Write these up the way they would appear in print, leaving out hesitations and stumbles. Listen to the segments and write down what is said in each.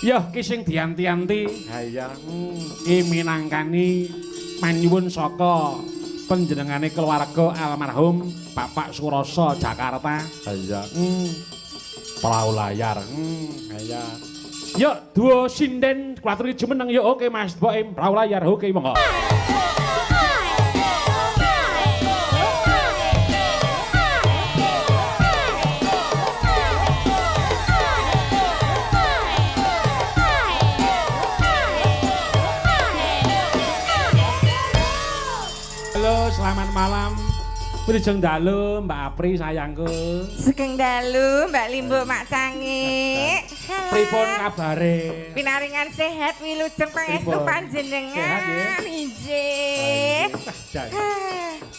Ya ki sing dianti-anti. Ha iya. Ki minangkani panyuwun saka panjenengane keluarga almarhum Bapak Suroso Jakarta. Ha iya. Perahu layar. Ha iya. Yuk, duo sinden kuaturi jumeneng yuk. Oke Mas Boim, perahu layar. Oke monggo. Halo, selamat malam. Wilujeng dalu, Mbak Apri sayangku. Sugeng dalu, Mbak Limbo Mak Cangik. Pripun kabare? Pinaringan sehat wilujeng pangestu panjenengan. Injih.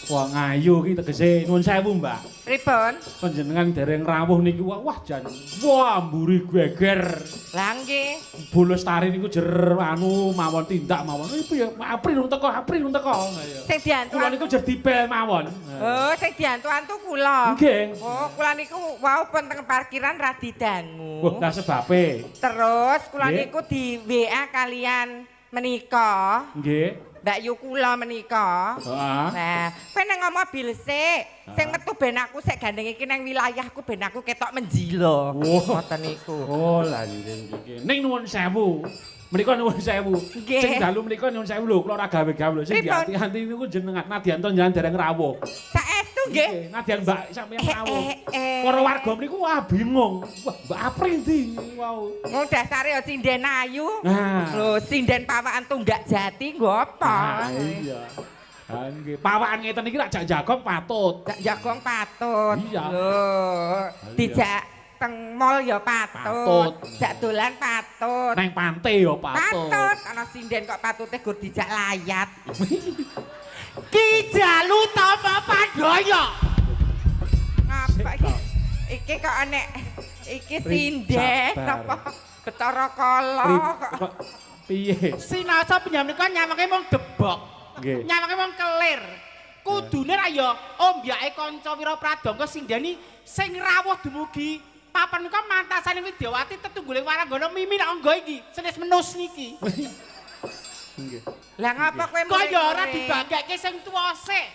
Wah ngayu ki tegese nuwun sewu, Mbak. Pripun? Panjenengan dereng rawuh niki wah jan. Wah mburi geger. Lah nggih. Bolos tari niku jer anu mawon tindak mawon. Iku ya Apri nung teko. Sing diantu. Kula niku jer dibel mawon. Oh, sing diantu-antu kula. Nggih. Oh, kula niku wau pun teng parkiran ra didangu. Wah, lah sebabe. Terus kula niku di WA kalian menika. Nggih. Mbak Yu kula menika. Heeh. Nah, kowe nang mobil sik. Sing metu ben aku sik gandeng iki nang wilayahku ben aku ketok menjilo. Ngoten niku. Oh, lah iki. Ning nuwun sewu. Menika nuwun sewu. Sing dalu menika nuwun sewu lho, kula ora gawe-gawe lho. Sing diati-ati niku jenengan nadyan to njenengan dereng rawuh. Saestu nggih. Nadyan Mbak sampeyan rawuh. Para warga mriku wah bingung. Wah, Mbak Apri ndi? Wow. Wong dasare ya sinden ayu. Nah. Lho, sinden pawakan tunggak jati nggo apa? Iya. Ha nggih, pawakan ngeten iki rak jak-jagong patut. Jak-jagong patut. Iya. Lho, dijak teng mall ya patut. Jak dolan patut. Neng pantai ya patut. Patut, ana sinden kok patute gur dijak layat. Ki Jalu Tama Pandaya. Ngapa iki? Iki kok enek iki sinden apa Betara Kala kok. Piye? Sinasa penjamin kan nyamake mong debok. Nggih. Nyamake mong kelir. Kudune ra ya ombyake kanca Wirapradangga sindeni sing rawuh dumugi papan niku mantasane Widyawati tetungguling waranggana mimi nek anggo iki senes menus niki. Nggih. Lah ngapa kowe Kok ya ora dibageke sing tuwa sik.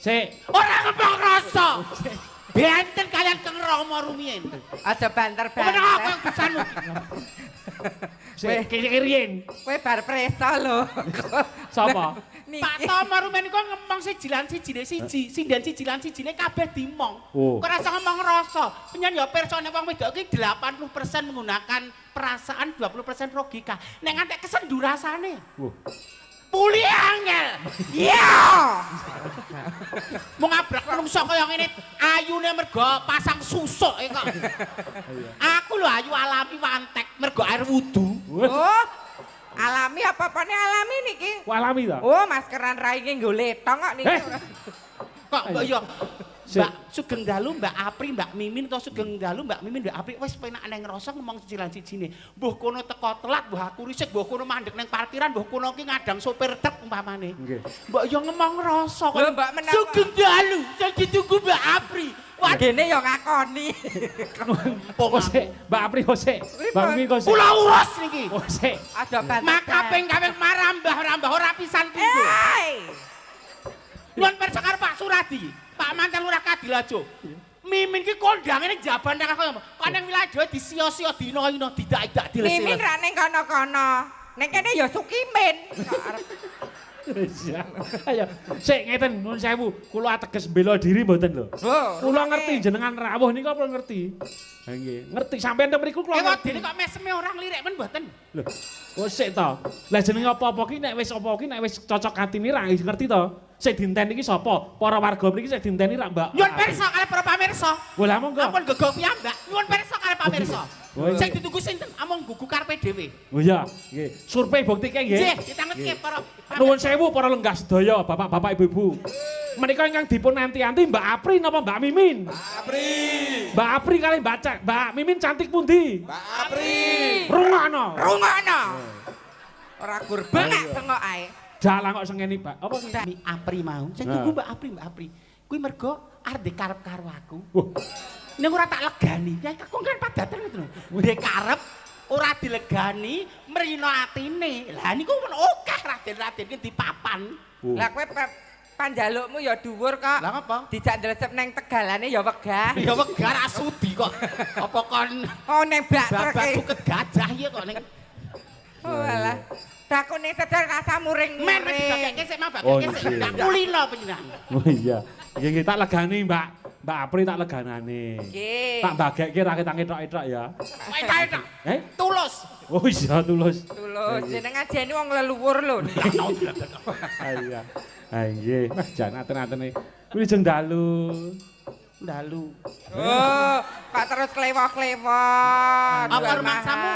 Sik. Ora ngembang rasa. Benten kalian Kang Rama rumiyin. Aja banter-banter. Meneng aku yang pesan Sik kiri-kiriin. Kowe bar presa lho. Sapa? Pak Tama rumiyin iku ngomong sijilan sijine siji, sinden sijilan sijine kabeh dimong. Oh. Kok rasa ngomong rasa. Penyen ya pirsane wong wedok iki 80% menggunakan perasaan, 20% logika. Nek ngantek kesendu rasane. Puli angel. Iya. Mau ngabrak menungso kaya ngene ayune mergo pasang susuk kok. Aku lho ayu alami wantek mergo air wudu. Oh. Alami apa-apane alami niki? Alami ta? Oh, maskeran raine nggo letong kok niki. Kok mbok yo Mbak Sugeng Dalu, Mbak Apri, Mbak Mimin atau Sugeng Dalu, Mbak Mimin, Mbak Apri wis penak nang ngrasa ngomong cijilan cijine. Mbuh kono teko telat, mbuh aku risik, mbuh kono mandek nang parkiran, mbuh kono ki ngadang sopir truk umpamane. Nggih. Mbok yo ngomong rasa kok. Lho, Mbak menawa Sugeng Dalu, sing ditunggu Mbak Apri. Wah, dene yo ngakoni. Kok sik, Mbak Apri kok sik. Mbak Mimin kok sik. Kula urus niki. Kok sik. Aja banter. Makaping kawing marambah-rambah ora pisan pindho. Nuwun pirsa karo Pak Suradi, Pak Manten Lurah Kadilajo. Mimin ki kondange ning jaban nang kok nang wilayah dhewe disia-sia dina-ina didak-dak dilesi. Mimin ra ning kono-kono. Ning kene ya Sukimin. Ayo, sik ngeten nuwun sewu, kula ateges bela diri mboten lho. Kula ngerti jenengan rawuh niku apa ngerti? Ha nggih, ngerti sampeyan teng mriku kula ngerti. Dene kok meseme orang lirik men mboten. Lho, kok sik to? Lah jenenge apa-apa ki nek wis cocok atine ra ngerti to? Sing dinteni iki sapa? Para warga mriki sing dinteni ra Mbak? Nyuwun pirsa kalih para pamirsa. Wah, lah monggo. Ampun gego piyambak. Nyuwun pirsa kalih pamirsa. Oh, iya. Sing ditunggu sinten? Amung gugu karepe dhewe. Oh iya, nggih. Survei buktike nggih. Nggih, ditanggetke para Nuwun sewu para lenggah sedaya, Bapak-bapak Ibu-ibu. Menika ingkang dipun anti-anti Mbak Apri napa Mbak Mimin? Apri. Mbak Apri kali Mbak Mimin cantik pundi? Mbak Apri. Rungokno. Rungokno. Ora gur bengok ae. Dalang kok sengeni, Pak. Apa ki? Mi Apri mau. Sing tunggu Mbak Apri. Kuwi mergo arep karep karo aku. Wah. Ning ora tak legani. Ya kok kan padatan ngono lho. Ndek karep ora dilegani mrino atine. Lah niku akeh raden-raden ki dipapan. Lah kowe panjalukmu ya dhuwur kok. Lah apa? Dijak ndresep neng tegalane ya wegah. Ya wegah ra sudi kok. Apa kon Oh neng bak babak truk. suket gajah ya kok ning. Oh alah. Dakune sedar rasa muring-muring. Men dibageke sik mah Oh, bageke sik. iya. Ndak kulino panjenengan. Oh iya. Iki tak legani, Mbak. Mbak Apri tak leganane. Nggih. Tak bagekke ra ketok-ketok ya. Enak. Eh? Tulus. Oh iya tulus. Tulus jenengan jene wong leluhur lho. Ah iya. Ah nggih. Wah jan aten-atene. Kuwi jeng dalu. Dalu. Oh, kok terus klewok-klewok. Apa rumangsamu?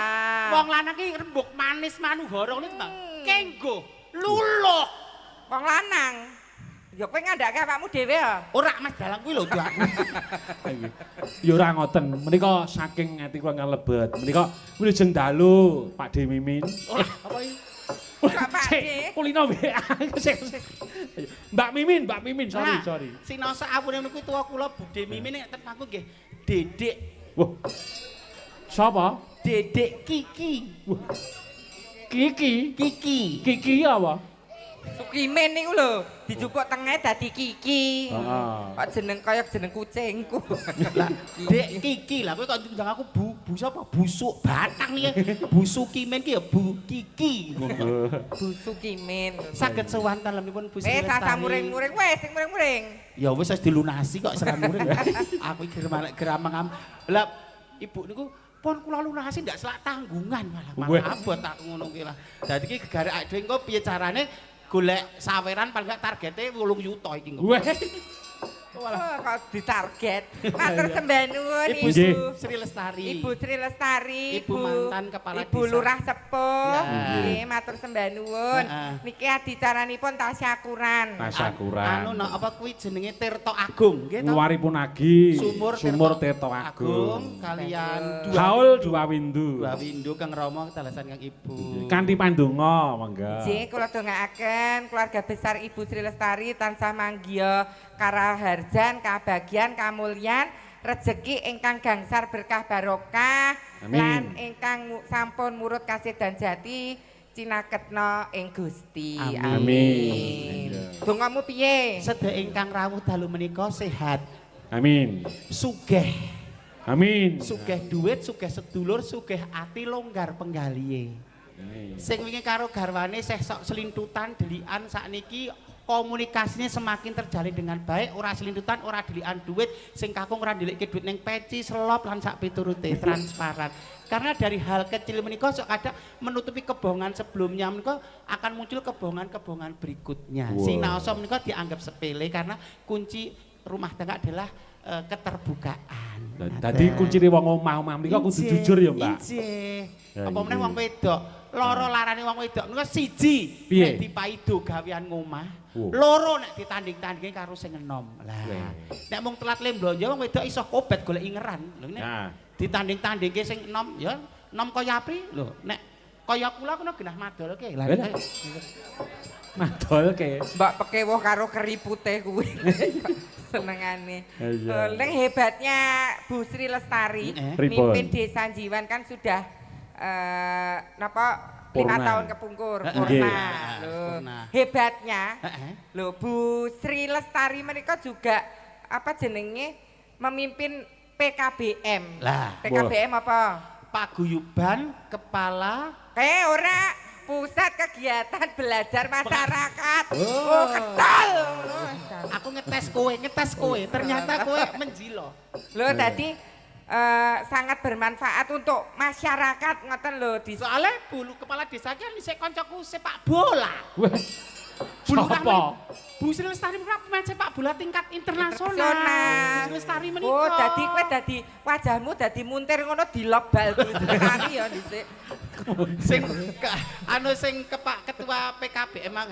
Wong lanang ki rembug manis manuhara ngene Bang. Kenggo, luluh. Wong lanang. Ya kowe ngandhake awakmu dhewe ya. Ora Mas dalang kuwi lho, Dak. Ya ora ngoten. Menika saking ati kula ngalebet. Menika wilujeng dalu Pak De Mimin. Ora apa iki? Kak Pak Sik, De. kulino WA. Sik. Mbak Mimin, sorry. Sinasa awune niku tuwa kula Budhe Mimin nek temangku nggih Dedek. Wah. Sapa? Dedek Kiki. Wah. Kiki. Kiki apa? Sukimen niku lho, dijupuk tengah dadi Kiki. Heeh. Kok jeneng kaya jeneng kucingku. Lah, Dek Kiki lah kowe kok ndang aku bu sapa? Busuk batang iki. Busuki men ki ya Bu Kiki ngono. Bu Sukimen. Saged sowan talemipun Bu Sasa Lestari. muring-muring wes sing muring-muring. Ya wis dilunasi kok seran muring. Aku iki geramang. Lah Ibu niku pun kula lunasi ndak selak tanggungan Weh. malah abot tak ngono ki lah. Dadi iki gegare awake dhewe engko piye carane golek saweran paling gak targete 8 juta iki engko. Weh. Oh, kok ditarget. Matur sembah nuwun Ibu Ibu. Sri Lestari. Ibu Sri Lestari, Ibu mantan kepala Ibu desa. Lurah Sepuh. Ya. Nggih, matur sembah nuwun. Heeh. Niki adicaranipun tasyakuran. Tasyakuran. Anu apa kuwi jenenge Tirta Agung nggih to? Luaripun agi Sumur Tirta Agung. kalian Haul dua windu. dua windu Kang Rama ketalasan Kang Ibu. Kanthi pandonga mangga. Nggih, kula dongaaken keluarga besar Ibu Sri Lestari tansah manggiya karaharjan, kabagian, kamulyan, rejeki ingkang gangsar berkah barokah Amin. lan ingkang sampun murut kasih dan jati cinaketna ing Gusti. Amin. Dongamu piye? Sedaya ingkang rawuh dalu menika sehat, Amin. sugih, Amin. sugih duit, sugih sedulur, sugih ati longgar penggalihe. Sing wingi karo garwane sesok selintutan delikan sakniki komunikasinya semakin terjalin dengan baik, ora selintutan, ora delikan duit, sing kakung ora ndelikke duit ning peci, selop lan sak piturute transparan. Karena dari hal kecil menika sok kadang menutupi kebohongan sebelumnya menika akan muncul kebohongan-kebohongan berikutnya. Wow. Sinaosa menika dianggap sepele karena kunci rumah tangga adalah keterbukaan. Dadi kuncine wong omah mriko kudu jujur ya, Mbak. Injih. Ya, Apa meneh iya. wong wedok, loro larane wong wedok niku siji Piye? nek dipaido gawean ngomah, Oh. loro nek ditanding-tandingi karo sing enom. Lah, Weh. nek mung telat le blonjo wong wedok iso kobet golek ingeran. Lho nek Nah. ditanding-tandingke sing enom ya enom kaya apri. Lho, nek kaya kula kuwi genah madolke. Lah Lah. Madolke. Mbak pekewoh karo keripute kuwi. Senengane. Iya. Leng hebatnya Bu Sri Lestari Pripun? mimpin Desa Jiwan kan sudah napa 5 Purna. tahun kepungkur Nggih. purna. Loh, Purna. hebatnya Heeh. lho Bu Sri Lestari mereka juga apa jenenge memimpin PKBM. Lah, PKBM apa? paguyuban kepala Ora pusat kegiatan belajar masyarakat. Oh. Ketol. aku ngetes kowe, ternyata kowe menjilo. Lho tadi sangat bermanfaat untuk masyarakat ngoten lho di Soalnya bulu kepala desa kan isih koncoku sepak bola. Wah. Bulu Sapa? kami, Bu Sri Lestari menika pemain sepak bola tingkat internasional. Bu Sri Lestari menika. Oh, dadi kowe dadi wajahmu dadi muntir ngono dilop bal Bu Sri Lestari ya dhisik. sing anu sing ketua PKB emang.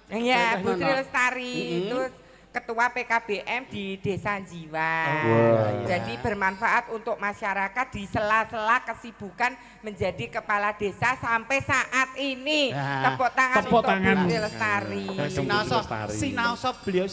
Iya, Bu Sri Lestari Mm-hmm. terus ketua PKBM di Desa Jiwan. Wah. Jadi bermanfaat untuk masyarakat di sela-sela kesibukan menjadi kepala desa sampai saat ini. Nah, Tepuk tangan tepuk untuk tangan. Putri Lestari. Sinaoso beliau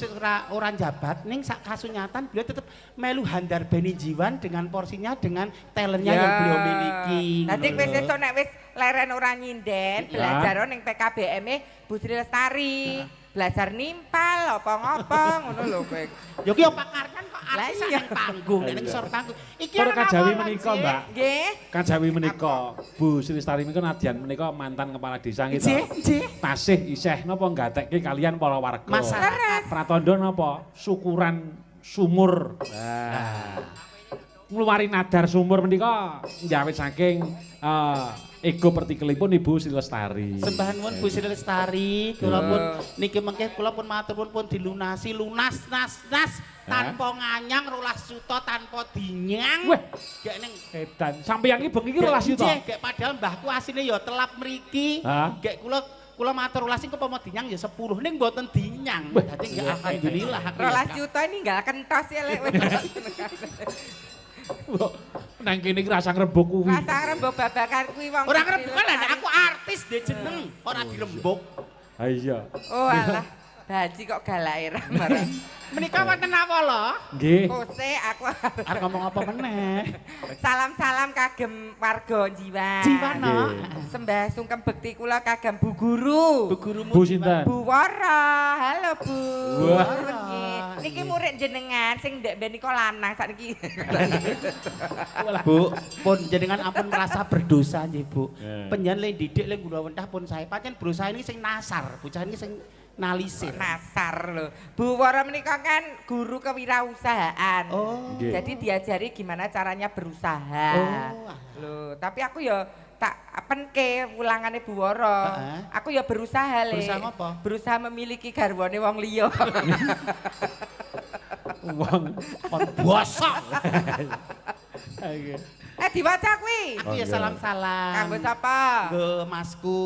orang jabat ning sak kasunyatan beliau tetap melu handar beni jiwan dengan porsinya dengan talentnya yang beliau miliki. Tadi wis esuk nek wis leren ora nyinden, belajar ning PKBM-e Bu Sri Lestari. Belajar nimpal apa ngopo ngono lho kowe. Ya ki pakarkan kok artis ning panggung, ning sor panggung. Iki Para kajawi menika, Mbak. Nggih. Kajawi menika, Bu Sri Lestari menika nadyan menika mantan kepala desa gitu. Nggih. Tasih isih napa nggatekke kalian para warga. Masyarakat. Pratandha napa? Syukuran sumur. Nah. Ngluwari nadar sumur menika njawet saking ego pertikelipun Ibu Sri Lestari. Sembah nuwun Bu Sri Lestari, kula pun niki mengke kula pun matur pun dilunasi lunas nas tanpa nganyang 12 juta tanpa dinyang. Weh, gek ning edan. Sampeyan iki bengi 12 juta. Gek padahal mbahku asine ya telap mriki. Gek kula matur 12 kok mau dinyang ya 10 ning mboten dinyang. Dadi nggih alhamdulillah. 12 juta ini enggak kentos ya lek. Nang kene iki rasa ngrembug kuwi. Rasa rembug babakan kuwi wong. Ora ngrembug lah aku artis dhe jeneng, ora dirembug. Ha iya. Oh alah, Baji kok galake ra marang. Menika wonten apa lho? Nggih. Kose aku Arep ngomong apa meneh? salam-salam kagem warga Jiwan. Jiwan no. Sembah sungkem bekti kula kagem Bu Guru. Bu gurumu Bu sinten? Bu Wara. Halo Bu. Wah. Nggih. Niki murid jenengan sing ndek ben nika lanang sakniki. Bu, pun jenengan ampun merasa berdosa nggih, Bu. Yeah. Penjen le didik le gula wentah pun saya pancen berusaha ini sing nasar, bocah ini sing nalisir. Nasar lho. Bu Wara menika kan guru kewirausahaan. Oh. Nggih. Jadi diajari gimana caranya berusaha. Oh. Loh, tapi aku ya tak penke ulangane Bu Wara. Heeh. Aku ya berusaha le. Berusaha apa? Berusaha memiliki garwane wong liya. Wong Kon bosok. Diwaca kuwi. Aku ya salam-salam. Kanggo sapa? Nggo Masku,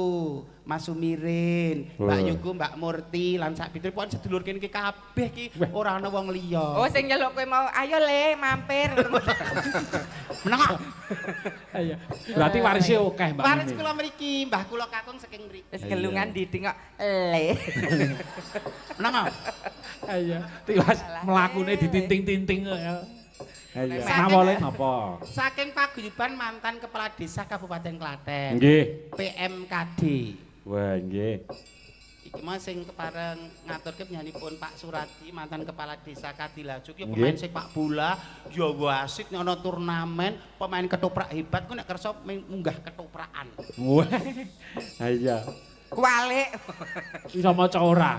Mas Sumirin, Mbak Yuku, Mbak Murti, lan sak pitri pon sedulur kene iki kabeh iki ora ana wong liya. Oh, sing nyeluk kowe mau, ayo le mampir. Meneng kok. Iya. Berarti warise akeh, Mbak. Waris Mimi. kula mriki, mbah kula kakung saking mriki. Wis gelungan diting kok le. Meneng kok. Iya. Tiwas mlakune ditinting-tinting kok ya. Iya. Nawale napa? Saking paguyuban mantan kepala desa Kabupaten Klaten. Nggih. PMKD. Wah, nggih. Iki mah sing kepareng ngaturke penyanipun Pak Suradi mantan kepala desa Kadilaju ki Nggih. pemain sepak bola ya wasit nek ana turnamen pemain ketoprak hebat ku nek kersa munggah ketoprakan. Wah. Iya. Kualik. Iso maca ora.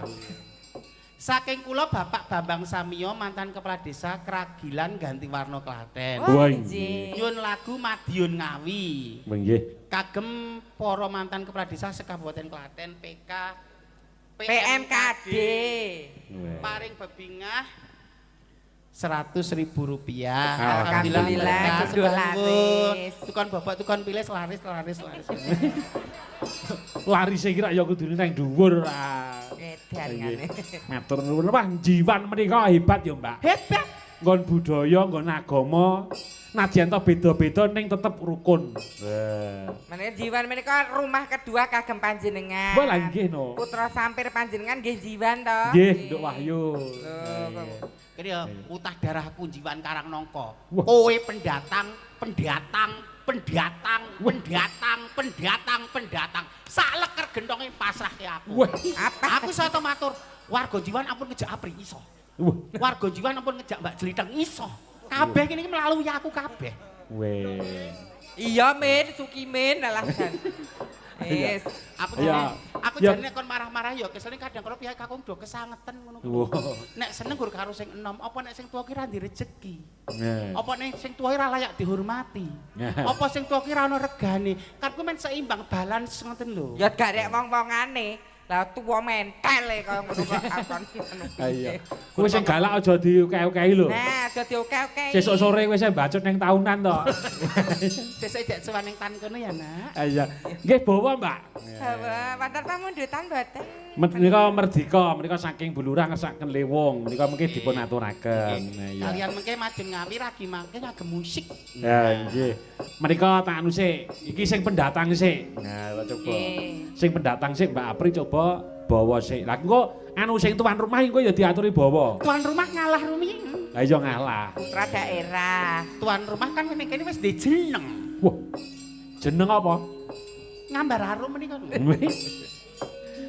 Saking kula Bapak Bambang Samio mantan kepala desa Kragilan Gantiwarna Klaten. Wah, nggih. Nyun lagu Madiun Ngawi. Nggih. Kagem para mantan kepala desa sekabupaten Klaten PMKD. paring bebingah Rp100.000. Alhamdulillah, kudu laris. Tukon bapak tukon pilih laris. Larise kira ya kudune nang dhuwur. Edan ngene. Matur nuwun Pak, Jiwan menika hebat ya, Mbak. Hebat. Nggon budaya, nggon agama, nadyan to beda-beda ning tetep rukun. Meneh Jiwan menika rumah kedua kagem panjenengan. Wah, lah nggih no. Putra sampir panjenengan nggih Jiwan to. Nggih, Nduk Wahyu. Kene ya utah darahku Jiwan Karangnangka. Wah. Kowe pendatang. Sak leker gentonge pasrahke aku. Wah, Aku iso to matur, warga Jiwan ampun ngejak apri iso. wah. Warga Jiwan ampun ngejak Mbak Jeliteng iso. Kabeh kene iki melalui aku kabeh. Weh. Iya Min, Suki Min alah jan. Wis. Iya. Aku Ya. jane kon marah-marah ya kesene kadang kala pihak kakung do kesangeten ngono. Wah. Nek seneng gur karo sing enom, apa nek sing tuwa ki ra ndi rejeki? Nah. Apa nek sing tuwa ra layak dihormati? Nah. Apa sing tuwa ki ra ono regane? Kan ku men seimbang balance ngoten lho. Ya gak rek wong-wongane. Lah tuwa mentel kaya ngono kok akon. Iya. Kowe sing galak aja diuke-ukehi lho. Nah, aja dioke-oke. Sesuk sore kowe sing bacut ning taunan to. Sesuk jak sowan ning tan kono ya, Nak. Iya. Nggih bawa, Mbak. Bawa wonten pamundutan mboten? Menika saking Bulurah ngesaken Lewung. Menika mengke dipun aturaken. Iya. Kalian mengke majeng ngawi ragi mangke ngagem musik. Ya, nggih. Menika tak anu sik. Iki sing pendatang sik. Nah, coba. Sing pendatang sik Mbak Apri coba bawa sik. Lah engko anu sing tuan rumah engko ya diaturi bawa. Tuan rumah ngalah Rumi. Lah iya ngalah. Putra daerah. Tuan rumah kan kene wis duwe jeneng. Wah. Jeneng apa? Ngambar harum menika.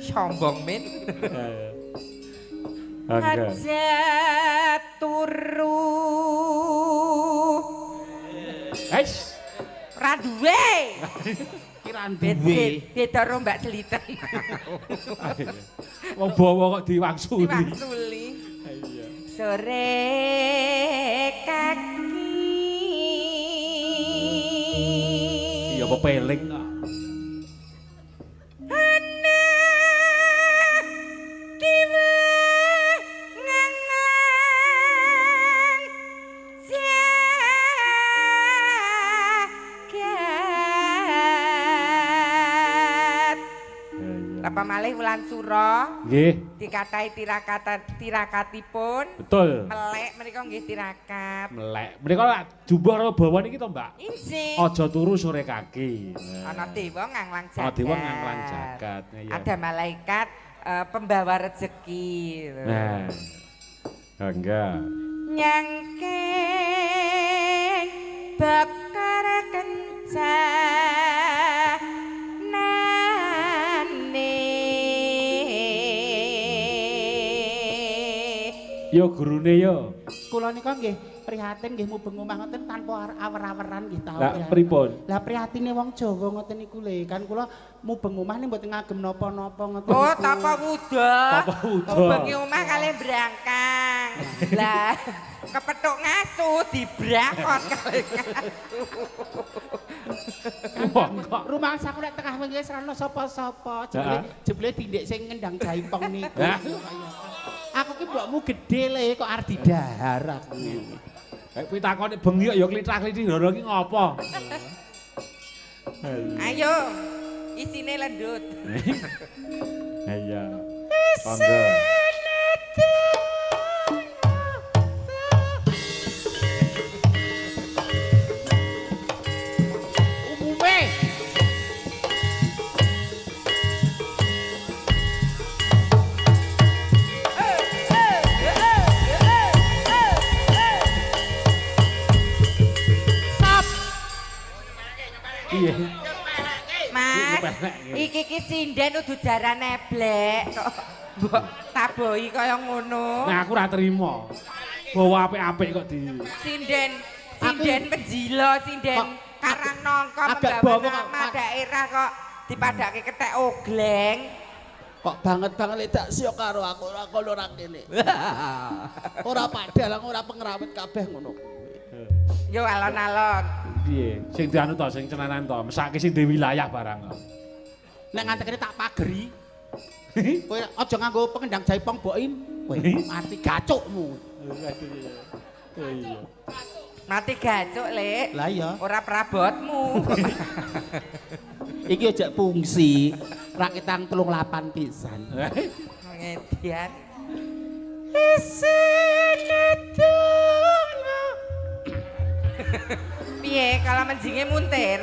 Sombong men. Angga. Aja turu. Guys. Ora duwe. Kira duwe. Dedoro Mbak Celiten. Wong bawa kok diwangsuli. Diwangsuli. Iya. Sore kaki. Iya apa peling kok. Apa malih wulan sura Nggih. dikatai tirakatipun Betul. melek menika nggih tirakat Melek. Menika lak jumbo karo bawa niki to, Mbak. injih Aja turu sore kaki. ana dewa nganglang jagat Ana dewa nganglang jagat. Iya. ada malaikat pembawa rezeki Nah. Enggak. nyangkeng bakar kencang Yo gurune yo. Kula nika nggih prihatin nggih mubeng omah ngoten tanpa awer-aweran nggih tau. Lah pripun? Lah prihatine wong Jawa ngoten niku lho, kan kula mubeng omah ning mboten ngagem napa-napa ngoten. Oh, tapa wuda. Tapa wuda. Bengi omah kalih brangkang. Lah, kepethuk ngasu dibrakot kalih ngasu. Wong kok Rumah saku nek tengah wengi wis ora ono sapa-sapa. Jebule tindik sing ngendang jaipong niku. Aku ki mbokmu gedhe le kok arep didahar aku. Kayak pitakone bengi kok ya klithak-klithik ndoro ki ngopo? Ayo, isine lendut. Iya. Monggo. Iya. Mas, iki sinden udu jarane blek kok mbok tabohi kaya ngono. Nah aku ora trima. Bawa apik-apik kok di. Sinden penjila, sinden karang nangka agak membawa nama daerah kok dipadake ketek ogleng. Kok banget lek dak siok karo aku ora kono ora kene. Ora padahal ora pengrawit kabeh ngono. Yo alon-alon. Piye? Sing dianu to, sing cenanan to, mesake sing di wilayah barang kok. Nek ngantekne tak pageri. Kowe aja nganggo pengendang jaipong boim. Kowe mati gacukmu. Iya. Mati gacuk, Lek. Lah iya. Ora prabotmu. Iki aja fungsi. Rakitang 38 pisan. Ngedian. Piye kalau menjinge muntir?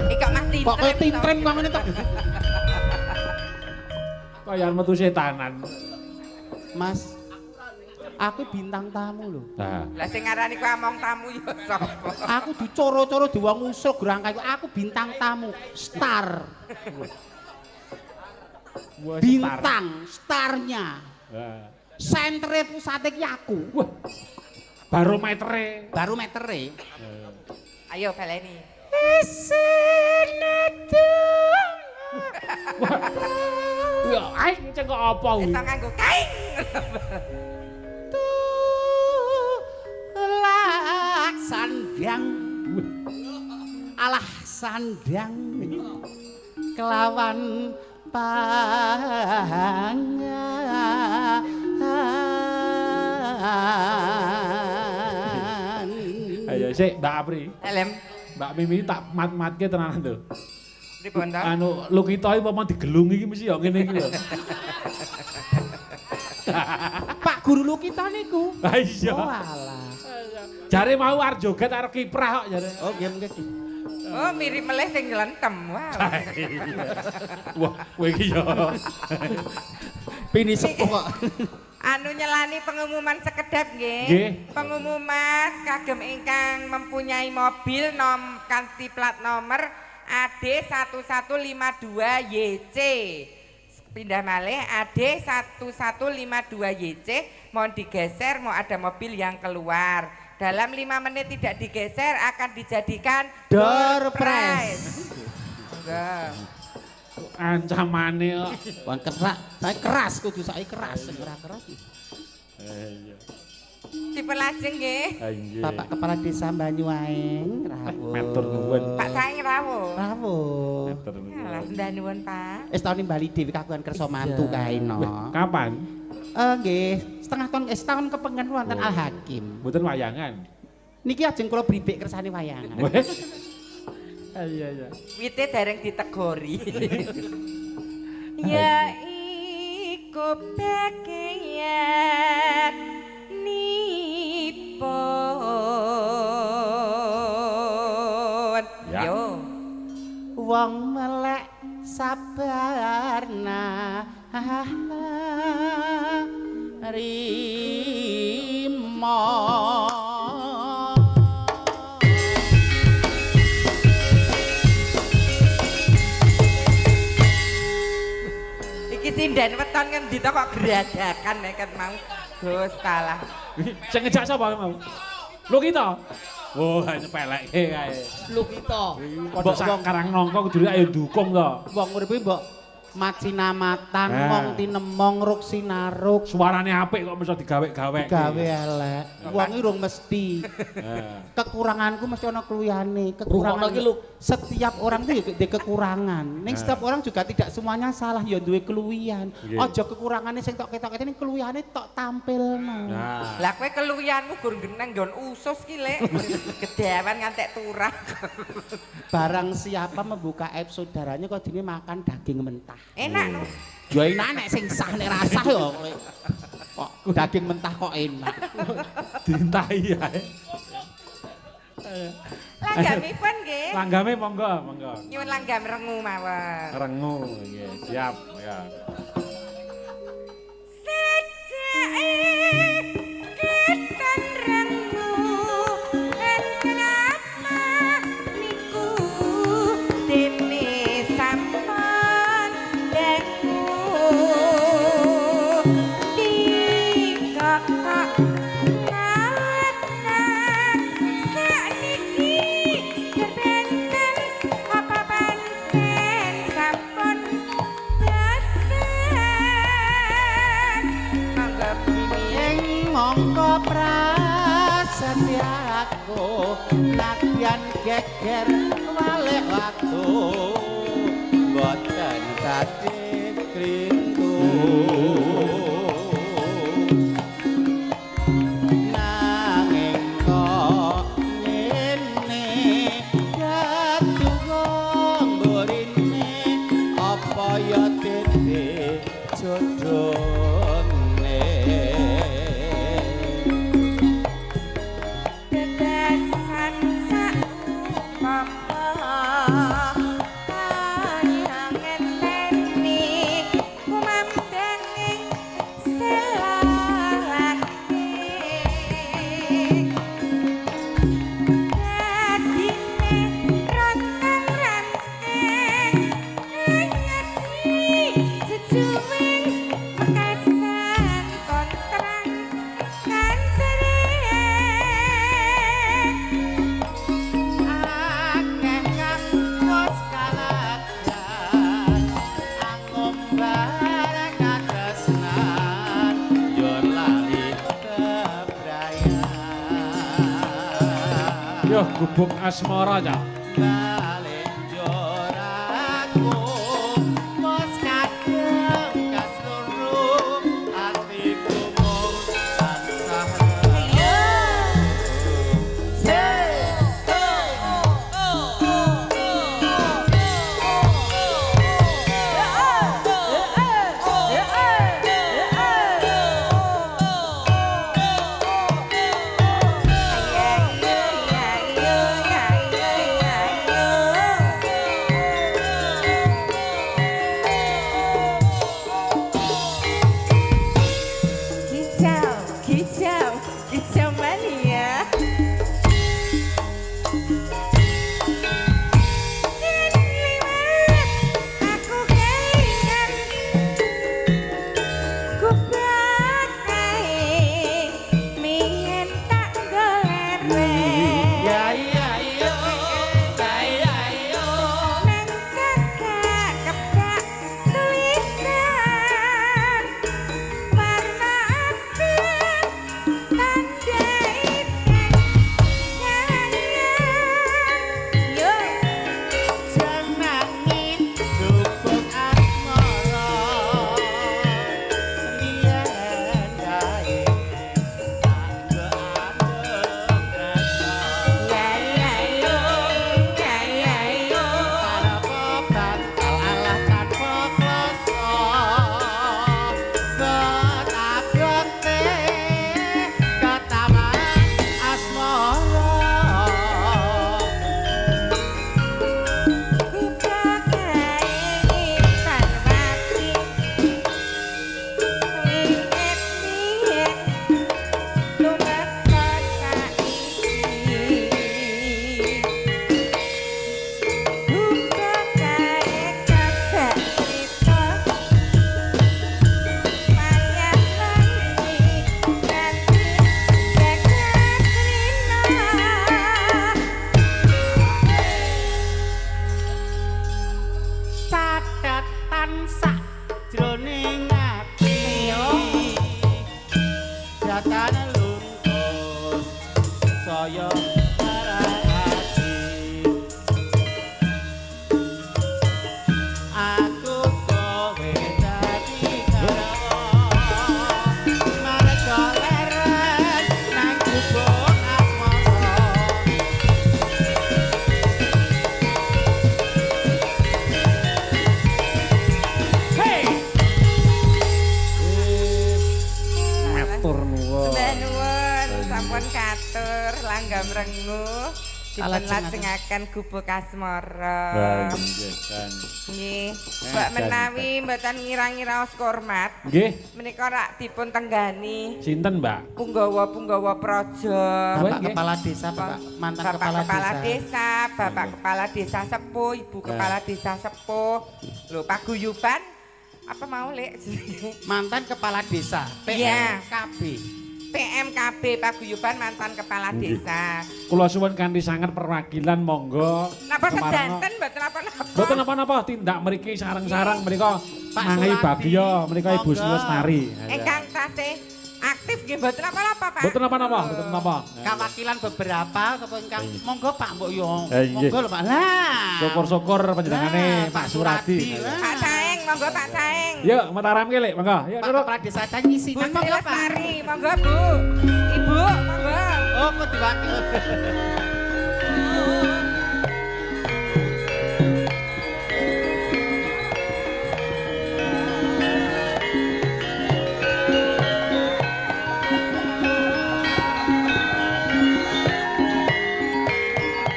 Iki kok mah tintrem. Kok kowe tintrem kok ngene to? Kaya metu setanan. Mas, aku bintang tamu lho. Nah, Lah sing ngarani kowe among tamu ya sapa? Aku dicoro-coro di wong usul gerangkai. Aku bintang tamu, star. Bintang, starnya. Nah. Sentre pusate ki aku. Wah. Barometere. Barometere. Ayo baleni. Ya, aing cek kok apa kuwi? Iso nganggo kain. Tulak sandang alah sandang kelawan pangan. Ayo sik Mbak Apri. Elem. Mbak Mimi tak mat-matke tenanan lho. Pripun to? Anu Lukita iki apa digelung iki mesti ya ngene iki lho. Pak guru Lukita niku. Ha iya. Oh alah. Jare mau arep joget arep kiprah kok jare. Oh nggih nggih. Oh mirip meleh sing nglentem. Wow. Wah, kowe iki ya. Pini sepuh kok. Anu nyelani pengumuman sekedap nggih. Nggih. Pengumuman kagem ingkang mempunyai mobil kanthi plat nomor AD 1152 YC. Pindah malih AD 1152 YC mohon digeser, mau ada mobil yang keluar. Dalam 5 menit tidak digeser akan dijadikan Door prize. Enggak. Ancamane kok. Wong kerak, saya keras kudu saya keras, ora keras. Iya. Tipe lajeng nggih. Nggih. Bapak Kepala Desa Banyuaeng, rawuh. Matur nuwun. Pak Saeng rawuh. Rawuh. Matur nuwun. Alah sendah nuwun, Pak. Wis tahun bali dhewe kagungan kersa mantu kae no. Kapan? Nggih, setahun kepengen wonten Al Hakim. Mboten wayangan. Niki ajeng kula bribik kersane wayangan. Wes. Iya iya. Wite dereng ditegori. Ya iku bagian nipun. Ya. Yo. Wong melek sabarna rimo. Iki sinden weton ngendi to kok geradakan nek mau. Gus kalah. Sing ngejak sapa mau? Lukita. Wah, nyepelekke kae. Lukita. Padha sakarang nangka kudu ayo dukung to. Wong uripe mbok Macinamatan, Nah. Wong Tinemong, Ruksinaruk. Suarane apik kok mesti digawe-gawe. Gawe elek. Wong urung mesti. Kekuranganku mesti ana keluyane. Kekurangan setiap orang itu ya kekurangan. Ning setiap orang juga tidak semuanya salah ya duwe keluwian. Aja kekurangane sing tok ketok ini keluwihane tok tampilno. Nah. Lah kowe keluwianmu gur geneng nggon usus ki lek. Gedewan ngantek turah. Barang siapa membuka aib saudaranya kok dene makan daging mentah. Enak no. Ya enak nek sing sah nek rasah ya. Kok daging mentah kok enak. Dintahi ae. Langgamipun nggih. Langgame monggo, monggo. Nyuwun langgam rengu mawon. Rengu, nggih, siap, ya. Sejake ketan rengu lan kenapa niku dene sampun dengu dikakak ngata sakniki kebenten apa pancen sampun dasan anggap Ing mongko prasetyaku nadyan geger walek watu boten kadhe krintu nanging kok ngene jatuh mburine apa ya tete jodone Bebasan saupama kanyang ngenteni kumandanging selawake dadine rontang-ranting ngeti jejuwing mekasan kontrang kantere akeh kang wis kaladan angombar katresnan yo lali kebrayan Yo gubuk asmara, Cak. Lajengaken gubuk asmara. Nggih. Mbak menawi mboten ngira-ngira hormat. Nggih. Menika rak dipun tenggani. Sinten, Mbak? Punggawa praja. Bapak Kepala Desa, Bapak mantan Kepala Desa, Bapak Kepala Desa Sepuh, Ibu Kepala Desa Sepuh. Lho, paguyuban apa mau, Lek? Mantan Kepala Desa, PMKB. PMKB Paguyuban mantan kepala desa. Kula suwun kanthi sanget perwakilan monggo. Napa sedanten mboten napa-napa. Mboten napa-napa tindak mriki sareng-sareng menika mangahi bagya menika Ibu Lestari. Ingkang tasih aktif nggih mboten napa-napa, Pak. Mboten napa-napa, mboten napa. Kawakilan beberapa sapa ingkang monggo Pak mbok yo. Monggo lho Pak. Lah. Syukur-syukur panjenengane Pak Suradi. Pak Saeng, monggo Pak Saeng. Yuk, mataramke Lek, monggo. Yuk, Pak Kepala Desa ngisi monggo Pak. Monggo Bu. Ibu, monggo. Oh, kok diwakil.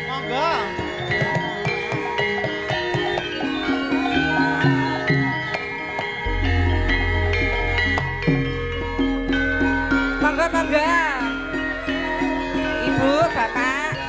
Monggo. Ibu, Bapak.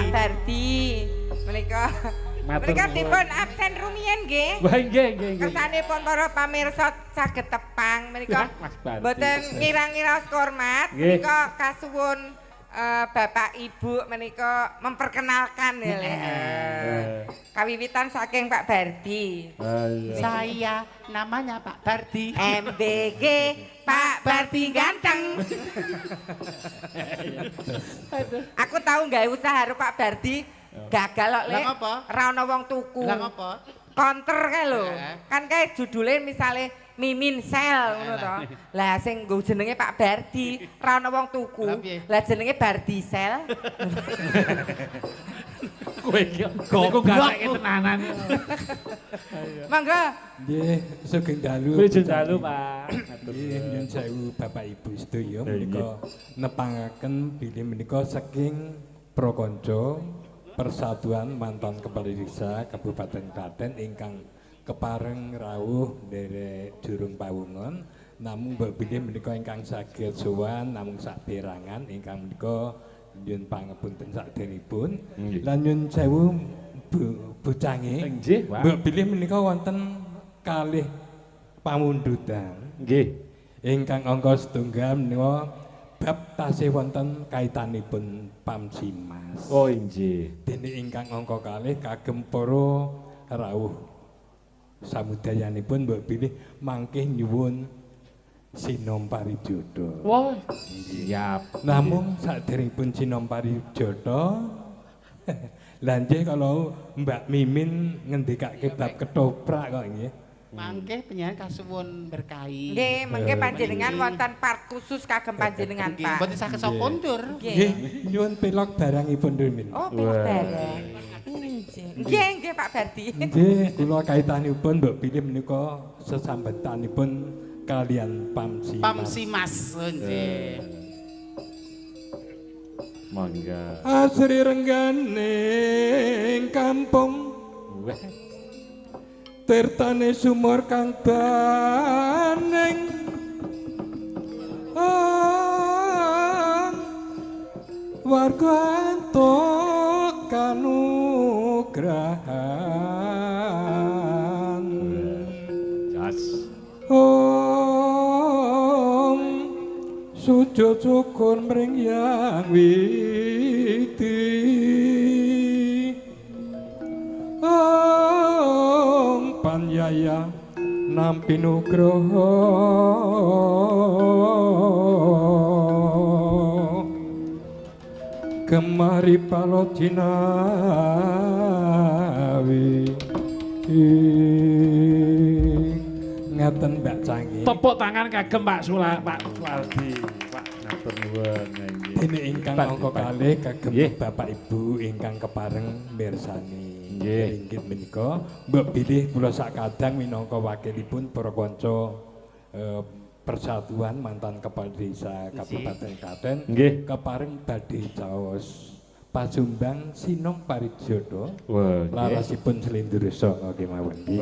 Bardi. Menika dipun absen rumiyin nggih. Wah nggih nggih. Kersanipun para pamirsa saged tepang menika mboten ngira-ngira hormat menika kasuwun Bapak Ibu menika memperkenalkan ya. Kawiwitan saking Pak Bardi. Saya namanya Pak Bardi. MBG Pak Bardi ganteng. Aku tahu nggak usaha karo Pak Bardi gagal kok Lek. Ora ana wong tuku. Lah ngopo? Konter kae lho. Kan kae judule misale Mimin Sel ngono to. Lah sing nggo jenenge Pak Bardi, ora ana wong tuku. Lah jenenge Bardi Sel. Kowe iki kok gak tenanan. Mangga. Nggih, sugeng dalu. Sugeng dalu, Pak. Nggih, nyuwun sewu Bapak Ibu sedaya menika nepangaken bilih menika saking Prakanca Persatuan Mantan Kepala Desa Kabupaten Klaten ingkang kepareng rawuh nderek Jurung Pawungan namung mbok bilih menika ingkang saged sowan namung saperangan ingkang menika nyuwun pangapunten sakderengipun lan nyuwun sewu bocange mbok bilih menika wonten kalih pamundutan nggih ingkang angka setunggal menika bab tasih wonten kaitanipun Pamsimas. Oh nggih. Dene ingkang angka kalih kagem para rawuh samudayanipun mbok bilih mangke nyuwun sinom parijoto. Wah, siap. Namung saderengipun sinom parijoto lha nggih kalau Mbak Mimin ngendikake bab ketoprak kok nggih. Mangke panjenengan kasuwun berkahi. Nggih, mengke panjenengan wonten part khusus kagem panjenengan Pak. Mboten saged sok kondur. Nggih, nyuwun pelok barangipun Mimin. Oh, pelok barang. Nggih, nggih Pak Bardi. Nggih, kula kaitanipun mbok bilih menika sesambetanipun kalian Pamsimas. Pamsimas, nggih. Mangga. Asri renggane kampung. Tirtane sumur kang baneng. Warga entuk kanugrahan. Jas. Sujud syukur mring Yang Widi. Panyaya nampi nugroho kemari palodinawi ngaten Mbak Canggih. Tepuk tangan kagem Pak Suwardi. Pak matur nuwun nggih. Dene ingkang angka kalih kagem Bapak Ibu ingkang kepareng mirsani. Inggih menika mbok bilih kula sakadang minangka wakilipun para kanca Persatuan Mantan Kepala Desa Kabupaten Klaten kepareng badhe caos pasumbang sinom parijoto larasipun Slendursa kemawon nggih.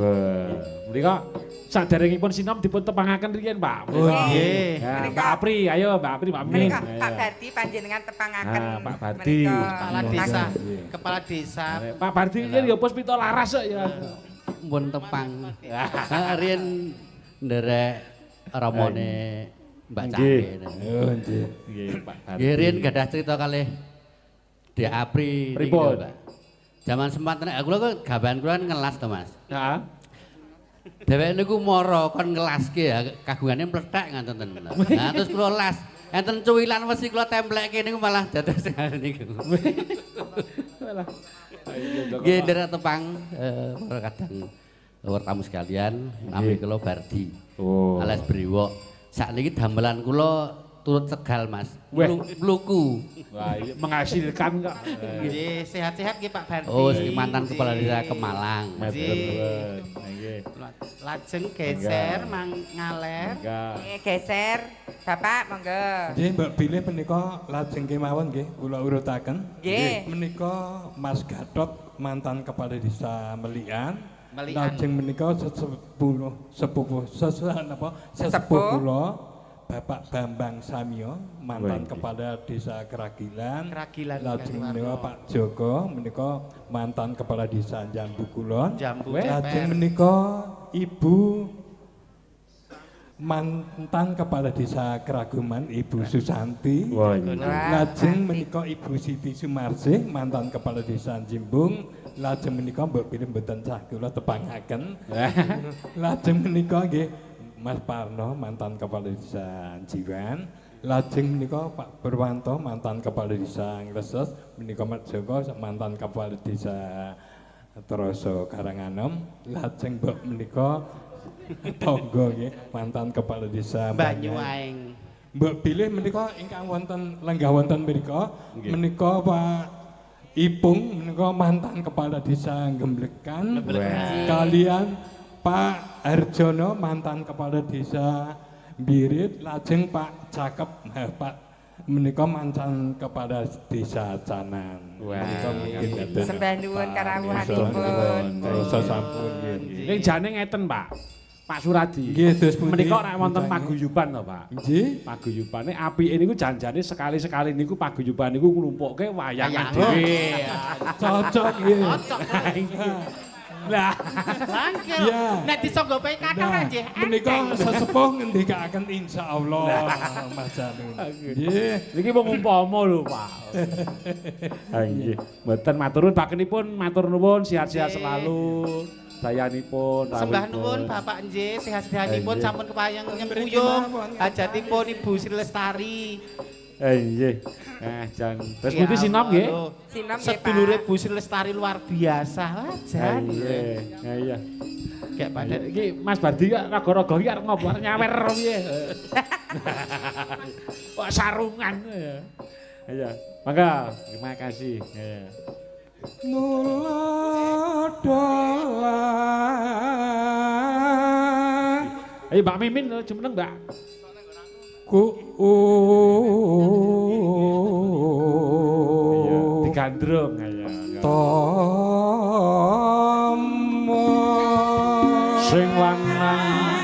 Menika saderengipun sinom dipun tepangaken riyen Pak. Oh nggih. Mbak Apri, ayo Mbak Apri, Pak Min. Menika Pak Bardi panjenengan tepangaken. Pak Bardi. Kepala desa. Pak Bardi riyen ya puspita laras kok ya. Mun tepang. Riyen nderek ramone Mbak Canggih. Oh nggih. Nggih Pak Bardi. Nggih riyen gadah cerita kalih Dek Apri niki lho, Pak. Jaman sempat nek kula kok gawean kula ngelas to, Mas. Heeh. Dheweke niku mara kon ngelaske ya kagungane mlethek ngaten ten. Nah terus kula las, enten cuwilan wesi kula templekke niku malah dados niku. Walah. Nggih nderek tepang para kadang tamu sekalian, nami kula Bardi. Oh. Alias Brewok. Sakniki damelan kula turut Tegal Mas. Mluku. Wah, iya menghasilkan kok. Nggih, sehat-sehat nggih Pak Bardi. Oh, mantan kepala desa Kemalang. Nggih. Nggih. Lajeng geser mang ngalep. Nggih, geser. Bapak monggo. Nggih, Mbak bilih menika lajeng kemawon nggih kula urutaken. Nggih. Menika Mas Gatot mantan Kepala Desa Melian. Melian. Lajeng menika sesepuh kula Bapak Bambang Samyo, mantan kepala desa Keragilan. Lajeng menika Pak Joko menika mantan kepala desa Jambu Kulon. Lajeng menika Ibu mantan kepala desa Keraguman Ibu Susanti. Lajeng menika Ibu Siti Sumarsih mantan kepala desa Jimbung. Lajeng menika mbok pilih mboten sah kula tepangaken. Lajeng menika nggih Mas Parno mantan kepala desa Jiwan. Lajeng menika Pak Purwanto mantan kepala desa Ngreses, menika Mas Joko mantan kepala desa Troso Karanganom. Lajeng Mbok menika Tonggo nggih mantan kepala desa Banyuaeng. Mbok bilih menika ingkang wonten lenggah wonten mriku menika Pak Ipung menika mantan kepala desa Gemblekan. Kalian Pak Harjono mantan kepala desa Birit, lajeng Pak Cakep, Pak menika mantan kepala desa Canan. Menika mungkin sembah nuwun karawuhanipun. Terus sampun nggih. Ning jane ngeten, Pak. Pak Suradi. Nggih, dos pundi? Menika nek wonten paguyuban to, Pak. Nggih. Paguyubane apike niku janjane sekali-sekali niku paguyuban niku nglumpukke wayangan dhewe. Cocok nggih. Lah, Bangkil. Nek disangga bae kathah nggih. Menika sesepuh ngendikaken insyaallah Mas Janun. Nggih. niki mung umpama lho, Pak. Ha nggih. Mboten matur nuwun bakenipun, matur nuwun sehat-sehat selalu. Dayanipun Sembah nuwun Bapak nggih sehat-sehatipun sampun kepayang nyempuyung hajatipun Ibu Sri Lestari. Nggih. Jan. Terus pundi sinom nggih? Sinom nggih, Pak. Sedulure Bu Sri Lestari luar biasa. Jan. Nggih. Ha iya. Kayak pada Iki Mas Bardi kok raga-raga iki arep ngopo arep nyawer piye? Kok sarungan. Iya. Mangga, terima kasih. Iya. Ayo Mbak Mimin jumeneng, Mbak. Iya, digandrung ayo. Tomo Sing lanang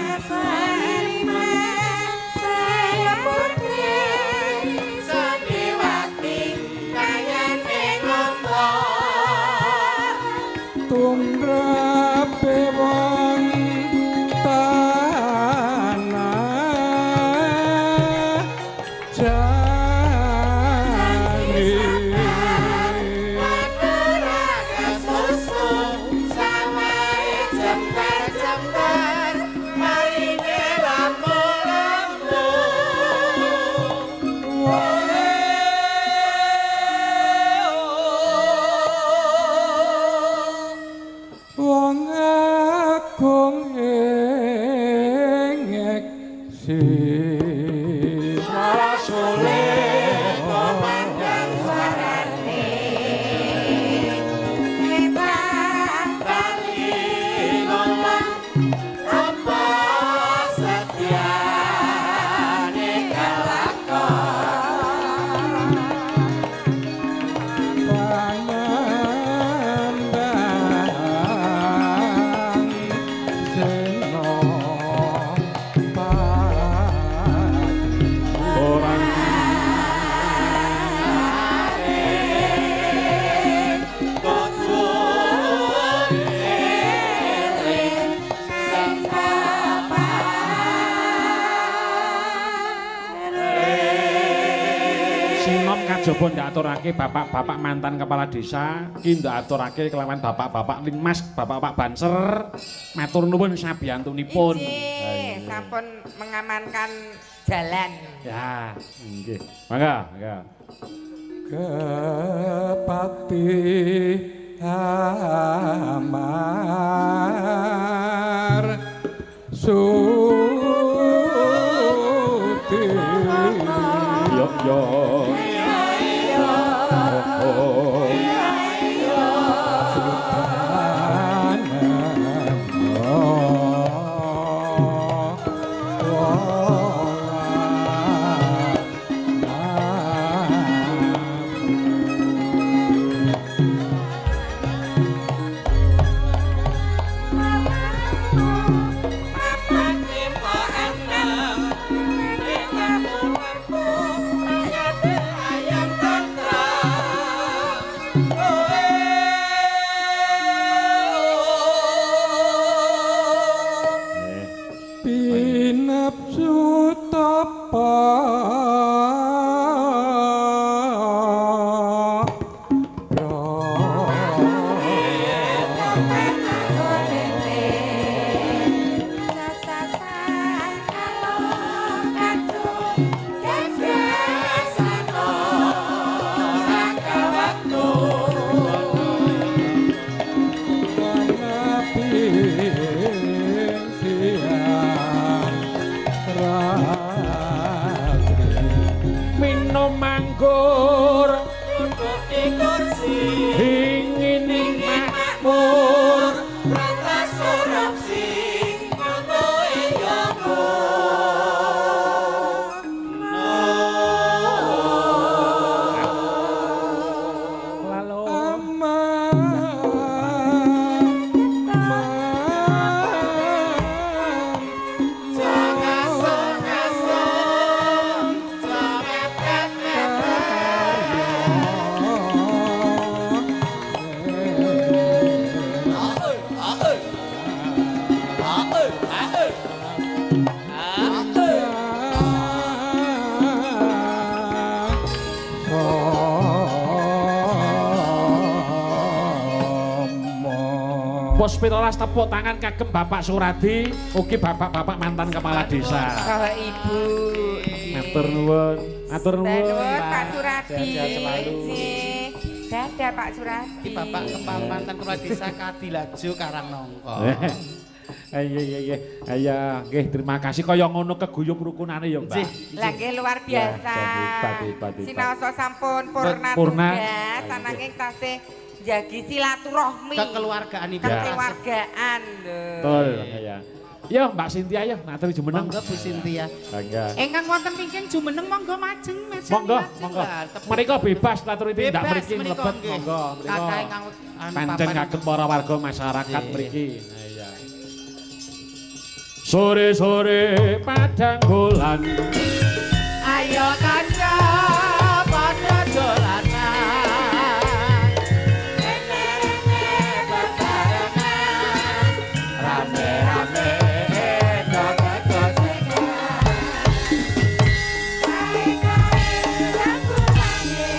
tumrape wong tanah jani wong agung engek si rasule komandang sarane bali ngomong apa setiane kalakon panandang seno orang sinom kajaba ndaturake bapak-bapak mantan kepala desa, ki ndaturake kelawan bapak-bapak Linmas, bapak-bapak Banser, matur nuwun sabiyantunipun. Iji, sampun mengamankan jalan. Ya, nggih. Mangga, mangga. kepati amar suti Yo yo. Oh, makmur rantas korupsi ngono ya Pos pitalas tepuk tangan kagem Bapak Suradi, ugi bapak-bapak mantan kepala desa. Bapak Ibu. Matur nuwun, matur nuwun. Nuwun Pak Suradi. Sehat-sehat selalu. Nggih. Dadah Pak Suradi. Iki Bapak kepala mantan kepala desa Kadilajo Karangnongko. Iya. Iya, nggih terima kasih kaya ngono keguyub rukunane ya, Mbak. Lah nggih luar biasa. Pati. Sinaosa sampun purna Purna. tugas ananging tasih jagi silaturahmi. Kekeluargaanipun. Kekeluargaan lho. Betul, ya. Yo Mbak Sintia yo, matur jumeneng. Monggo Bu Sintia. Bangga. Ingkang wonten pingking jumeneng monggo majeng meja. Monggo. Menika bebas latur tindak Bebas mriki menika, mlebet nggih. monggo. Kathah ingkang Pancen kagem para warga masyarakat Nggih. mriki. Nah, iya. Sore-sore padang bulan. Ayo kanca padha dolanan. Rene-rene bebarengan. Rame-rame joget gosengan. Kae-kae lagu nyanyi.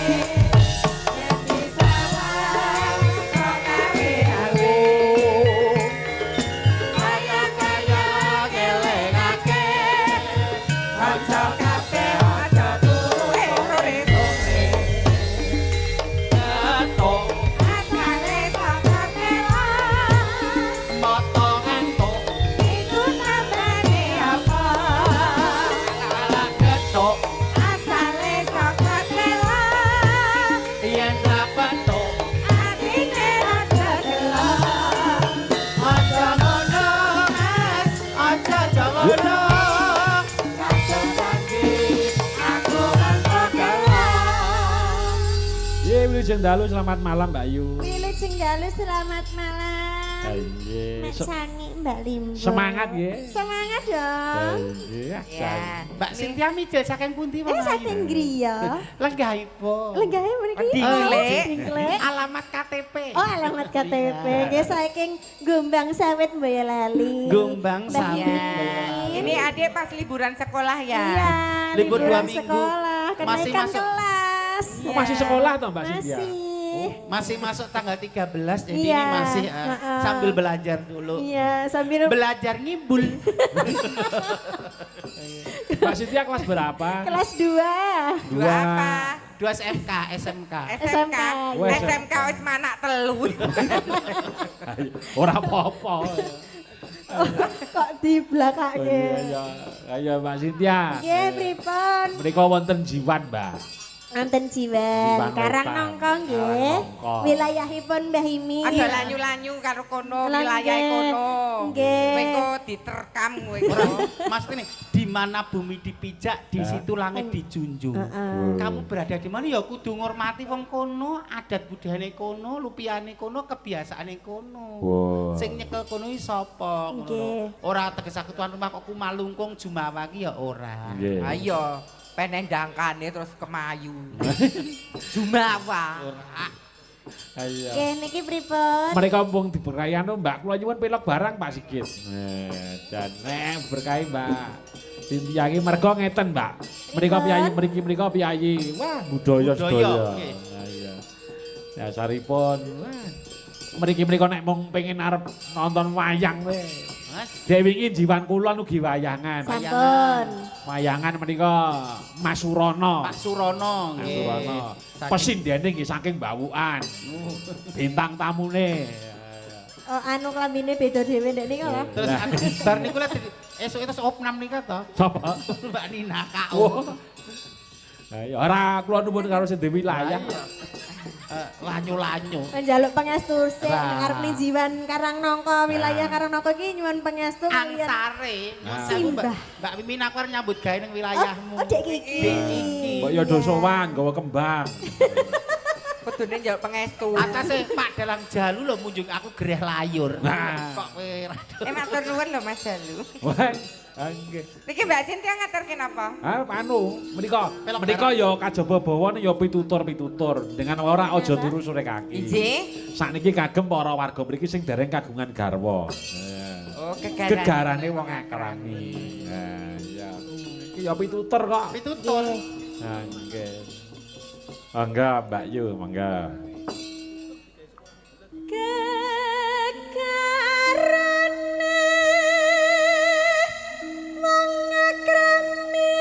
Yen bisa wae kok kawe-kawe. Kaya-kaya ngelingake. Kanca kabeh aja tuwe sore-sore. Ketok asale saka kelan. Potong entuk iku nambani apa? Ala ketok asale saka kelan. Yen ra petuk atine aja delok. Aja ngono Mas, aja jangono. Kadang janji aku entuk delok. Ye Wilujeng Dalu selamat malam Mbak Yu. Wilujeng Dalu selamat malam. Nggih. Mak Sangi Mbak Limbo. Semangat nggih. Semangat dong. Nggih. Ya. Mbak Sintia mijil saking pundi Saking griya. Lenggahipun. Lenggahé mriki. Dinglek. Dinglek. Alamat KTP. Oh, alamat KTP. Nggih saking Gombang Sawit Boyolali. Gombang Mbak Sawit Yuni. Ya. Ini adik pas liburan sekolah ya. Iya, Libur 2 liburan minggu. sekolah, Masih kenaikan masuk. kelas. Oh, masih sekolah toh Mbak Sintia? Masih. Masih masuk tanggal 13 jadi Iya, ini masih heeh. sambil belajar dulu. Iya, sambil Belajar ngibul. Mbak Sintia kelas berapa? kelas 2. Dua apa? 2 SMK, SMK. SMK. Wes. SMK wis manak telu. Ora apa-apa. Kok di belakangnya? Iya, ayo Mbak Sintia. Nggih, pripun? Mereka wonten jiwan, Mbak. Wonten Jiwan Jiwan, Karang Wetan. Nongkong nggih. Nongkong. Wilayahipun Mbah Imi. Ada lanyu-lanyu karo kono, Lah, wilayah nggih. kono. Nggih. Kowe kok diterkam kowe. Ora, Mas ini di mana bumi dipijak, di situ langit dijunjung. Heeh. Kamu berada di mana ya kudu ngormati wong kono, adat budayane kono, lupiane kono, kebiasaane kono. Wow. Sing nyekel kono iki sapa ngono. Nggih. Ora teges aku tuan rumah kok kumalungkung Jumawa ki ya ora. Nggih. Ayo, peneng dangkane terus kemayu. Jumawa. Ayo. Nggih, niki pripun? Mereka mumpung diberkayano Mbak, kula nyuwun pelok barang Pak Sigit. Dan berkahi Mbak. Sintia iki mergo ngeten Mbak. Mereka piyayi mriki mereka piyayi. Wah, budaya sedaya. nggih. Iya. Dasaripun wah. Mriki mereka nek mung pengen arep nonton wayang we. Mas, Dewi iki jiwan kula nugi wayangan. Sampun. Wayangan menika Mas Surono. Pak Surono Mas nggih. Surono. Saking- Pesindene nggih saking Bawukan. Bintang tamune. Oh, anu klambine beda dhewe ndek niku lho. Terus Nah. bar niku lek esuk itu opnam nika to. Sapa? Mbak Nina Oh. KO. Ya ora kula nuwun karo sing duwe wilayah. Lanyu-lanyu. Njaluk pangestu sing Lah. arep Ninjiwan Karangnangka wilayah Karangnangka iki nyuwun pangestu kaliyan Angsare. Simbah. Mbak Mimin aku arep nyambut gawe ning wilayahmu. Oh, Dek Kiki. Kok ya do sowan gawa kembang. Kudune njaluk pangestu. Atase Pak Dalang Jalu lho munjung aku gereh layur. Nah. Kok kowe Matur nuwun lho Mas Jalu. Wah, nggih. Niki Mbak Sintia ngaturke napa? Anu, menika ya kajaba bawane ya pitutur-pitutur dengan ora aja turu sore kaki. Injih. Sakniki kagem para warga mriki sing dereng kagungan garwa. Oh, kegaran. Gegarane wong akrami. Nah, iya. Iki ya pitutur kok. pitutur. Nah, nggih. Mangga Mbak Yu, mangga. Kekarane wong akrami.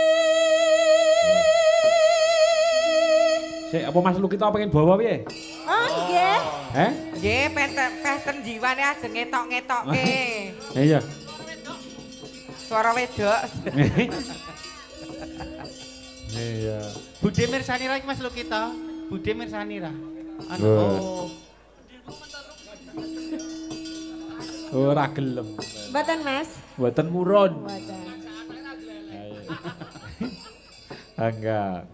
Sik apa Mas Lukita pengen bawa piye? Oh, nggih. Nggih, penten jiwane ajeng ngetok-ngetokke. Iya. Suara wedok. Iya. Budhe Mirsanira iki Mas Lukita. Budhe Mirsanira. Oh. Ora gelem. Mboten, Mas. Mboten murun. Mboten. Enggak.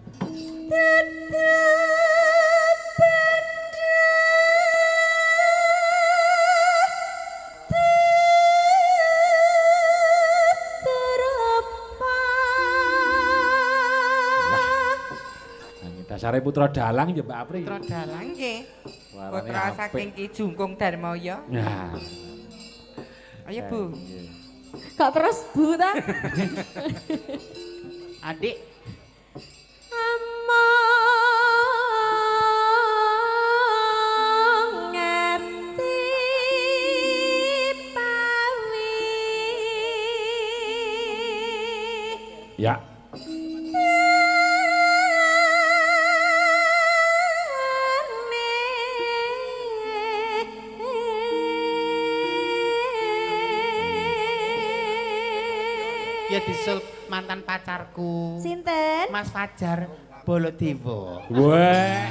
Dasare putra dalang ya Mbak Apri. Putra Dalang. Nggih. Warane Putra apik. saking Ki Jungkung Darmaya. Nah. Ayo Bu. Kok terus Bu ta? Adik. Among ngerti pawi. Ya. Ya disul mantan pacarku. Sinten? Mas Fajar Baladewa. Wah.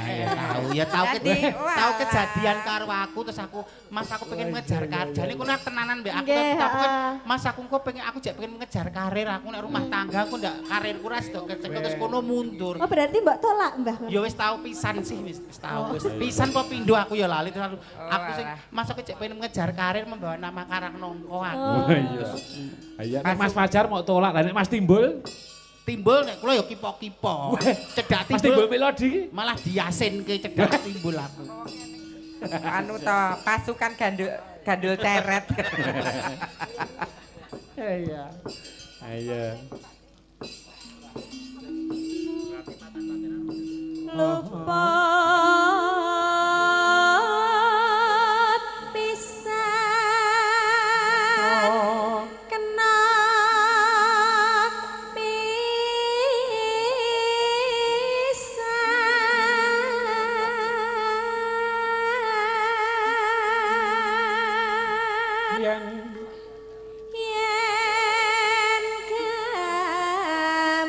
Ya tahu Jadi, wah. tahu kejadian karo aku terus aku Mas aku pengen mengejar karir. Jane kono tenanan mbek aku Nggih, tapi kan heeh. Mas aku kok pengen aku jek pengen mengejar karir aku nek rumah tangga aku ndak karirku ras dok kecekel terus kono mundur. Oh, berarti Mbak tolak, Mbah. Ya wis tahu pisan sih wis tahu wis pisan apa pindho aku ya lali terus aku sing alah. Mas aku jek pengen mengejar karir membawa nama Karangnangka aku. Oh. Iya. Iya, nek Mas Fajar mau tolak, lah nek Mas Timbul, Timbul nek kula ya kipo-kipo. Cedak Mas Timbul timbul melodi. malah diasinke cedak timbul aku. Anu to, pasukan gandul ceret. Iya. Iya. Lupa pisan kena pisan Yang yen gampang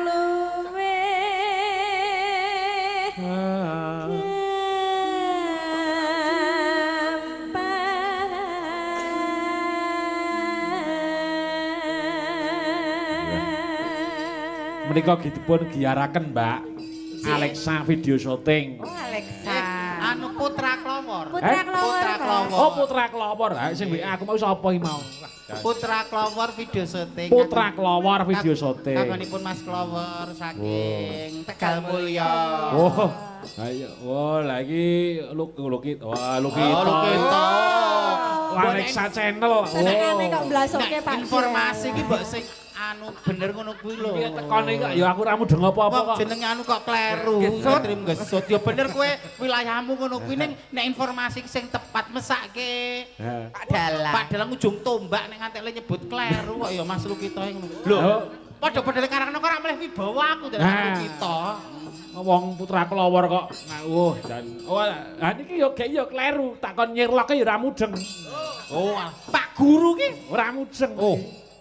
luwe menika gitipun giaraken Mbak Alexa video syuting. Oh Alexa. Anu Putra Klawor. Putra Klawor. Putra Mbak. Klawor. Oh Putra Klawor. Ha sing WA aku mau sapa iki mau? Putra Klawor video syuting. Putra Klawor video syuting. Kagunipun Mas Klawor saking Tegal Mulya. Oh. Ayo, wah lagi Lukit. Wah, Lukit. Oh, Lukito. Alexa channel. Senengane kok blasoke Nek Pak. informasi iki mbok sing anu bener ngono kuwi lho. Iki tekone kok ya aku ora mudeng apa-apa Kok kok. jenenge anu kok kleru. Gesut. Trim gesut. Ya bener kowe wilayahmu ngono kuwi ning nek informasi sing tepat mesake. Ha. Pak Dalang. Pak Dalang ujung tombak nek ngantek nyebut kleru kok ya Mas Lukito ngono. Lho, Oh. padha-padha Karangnangka ora meleh wibawa aku dari Nah. Lukito. Wong Putra Klawor kok dan ha niki yo gek yo kleru takon nyirloke yo ora mudeng. Oh, Pak Guru ki Ora mudeng. Oh.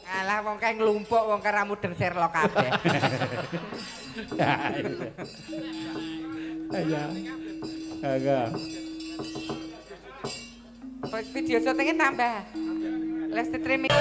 Alah wong kae nglumpuk wong karo mudeng Sherlock kabeh. Iya. Agak. Video syutingnya tambah. Live streaming.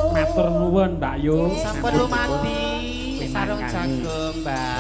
Matur nuwun Mbak Yu. Sampun lumadi sarung jagung, Mbak.